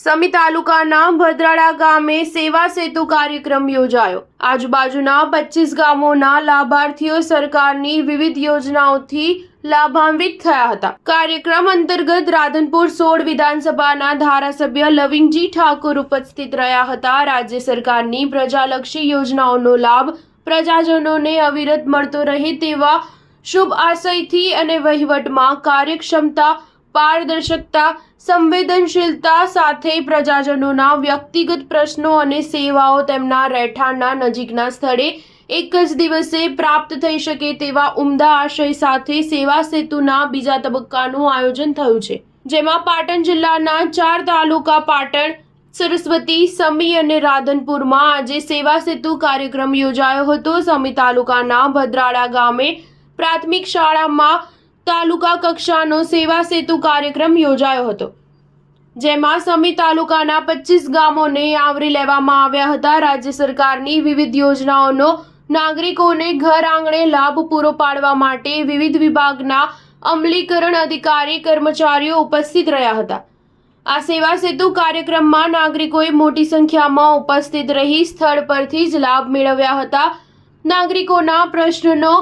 સમી તાલુકાના ભદ્રાડા ગામે સેવા સેતુ કાર્યક્રમ યોજાયો। આજુબાજુના 25 ગામોના લાભાર્થીઓ સરકારની વિવિધ યોજનાઓથી લાભાન્વિત થયા હતા। કાર્યક્રમ અંતર્ગત રાધનપુર 16 વિધાનસભાના ધારાસભ્ય લવિંગજી ઠાકોર ઉપસ્થિત રહ્યા હતા। રાજ્ય સરકારની પ્રજાલક્ષી યોજનાઓનો લાભ પ્રજાજનોને અવિરત મળતો રહે તેવા શુભ આશયથી અને વહીવટમાં કાર્યક્ષમતા, પારદર્શકતા, સંવેદનશીલતા સાથે પ્રજાજનોના વ્યક્તિગત પ્રશ્નો અને સેવાઓ તેમના રહેઠાણના નજીકના સ્થળે એક જ દિવસે પ્રાપ્ત થઈ શકે તેવા ઉમદા આશય સાથે સેવા સેતુના બીજા તબક્કાનું આયોજન થયું છે, જેમાં પાટણ જિલ્લાના 4 તાલુકા પાટણ, સરસ્વતી, સમી અને રાધનપુરમાં આજે સેવા સેતુ કાર્યક્રમ યોજાયો હતો। સમી તાલુકાના ભદ્રાડા ગામે પ્રાથમિક શાળામાં તાલુકા કક્ષાનો સેવા સેતુ કાર્યક્રમ યોજાયો હતો, જેમાં સમી તાલુકાના 25 ગામોને આવરી લેવામાં આવ્યા હતા। રાજ્ય સરકારની વિવિધ યોજનાઓનો નાગરિકોને ઘર આંગણે લાભ પૂરો પાડવા માટે વિવિધ વિભાગના અમલીકરણ અધિકારી કર્મચારીઓ ઉપસ્થિત રહ્યા હતા। આ સેવા સેતુ કાર્યક્રમમાં નાગરિકોએ મોટી સંખ્યામાં ઉપસ્થિત રહી સ્થળ પરથી જ લાભ મેળવ્યા હતા। નાગરિકોના પ્રશ્નનો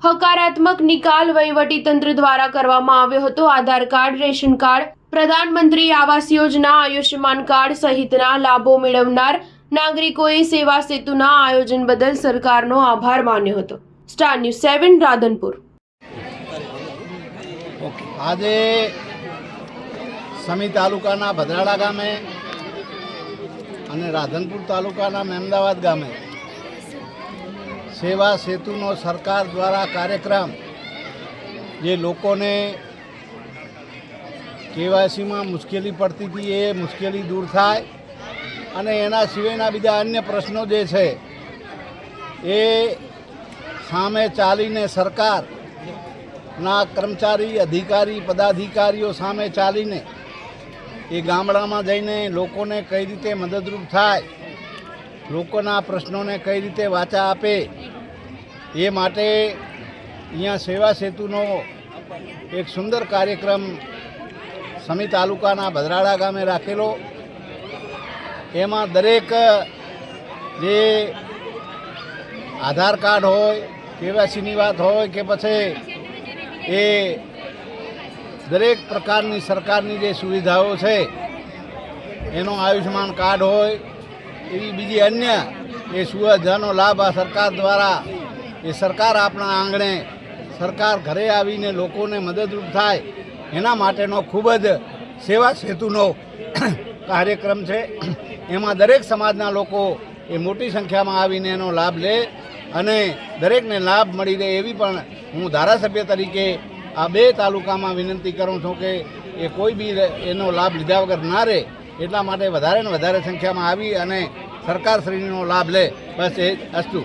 હકારાત્મક નિકાલ વહીવટીતંત્ર દ્વારા કરવામાં આવ્યો હતો। આધાર કાર્ડ, રેશન કાર્ડ, પ્રધાનમંત્રી આવાસ યોજના, આયુષ્યમાન કાર્ડ સહિતના લાભો મેળવનાર નાગરિકોએ સેવા સેતુના આયોજન બદલ સરકારનો આભાર માન્યો હતો। Star news 7 Radhanpur. આજે સમી તાલુકાના ભદ્રાડા ગામે અને રાધનપુર તાલુકાના મહેમદાવાદ ગામે સેવા સેતુનો સરકાર દ્વારા કાર્યક્રમ જે લોકોને કેવાયસીમાં મુશ્કેલી પડતી હતી એ મુશ્કેલી દૂર થાય અને એના સિવાયના બીજા અન્ય પ્રશ્નો જે છે એ સામે ચાલીને સરકારના કર્મચારી, અધિકારી, પદાધિકારીઓ સામે ચાલીને એ ગામડામાં જઈને લોકોને કઈ રીતે મદદરૂપ થાય, લોકોના પ્રશ્નોને કઈ રીતે વાચા આપે, એ માટે અહીંયા સેવા સેતુનો એક સુંદર કાર્યક્રમ સમી તાલુકાના ભદ્રાડા ગામે રાખેલો। એમાં દરેક જે આધાર કાર્ડ હોય, કેવાયસીની વાત હોય કે પછી એ દરેક પ્રકારની સરકારની જે સુવિધાઓ છે એનો આયુષ્યમાન કાર્ડ હોય, એવી બીજી અન્ય એ સુવિધાનો લાભ આ સરકાર દ્વારા એ સરકાર આપણા આંગણે સરકાર ઘરે આવીને લોકોને મદદરૂપ થાય એના માટેનો ખૂબ જ સેવા સેતુનો કાર્યક્રમ છે। એમાં દરેક સમાજના લોકો એ મોટી સંખ્યામાં આવીને એનો લાભ લે અને દરેકને લાભ મળી રહે એવી પણ હું ધારાસભ્ય તરીકે આ 2 તાલુકામાં વિનંતી કરું છું કે એ કોઈ બી એનો લાભ લીધા વગર ના રહે, એટલા માટે વધારે ને વધારે સંખ્યામાં આવી અને સરકારશ્રીનો લાભ લે। બસ એ અસ્તુ।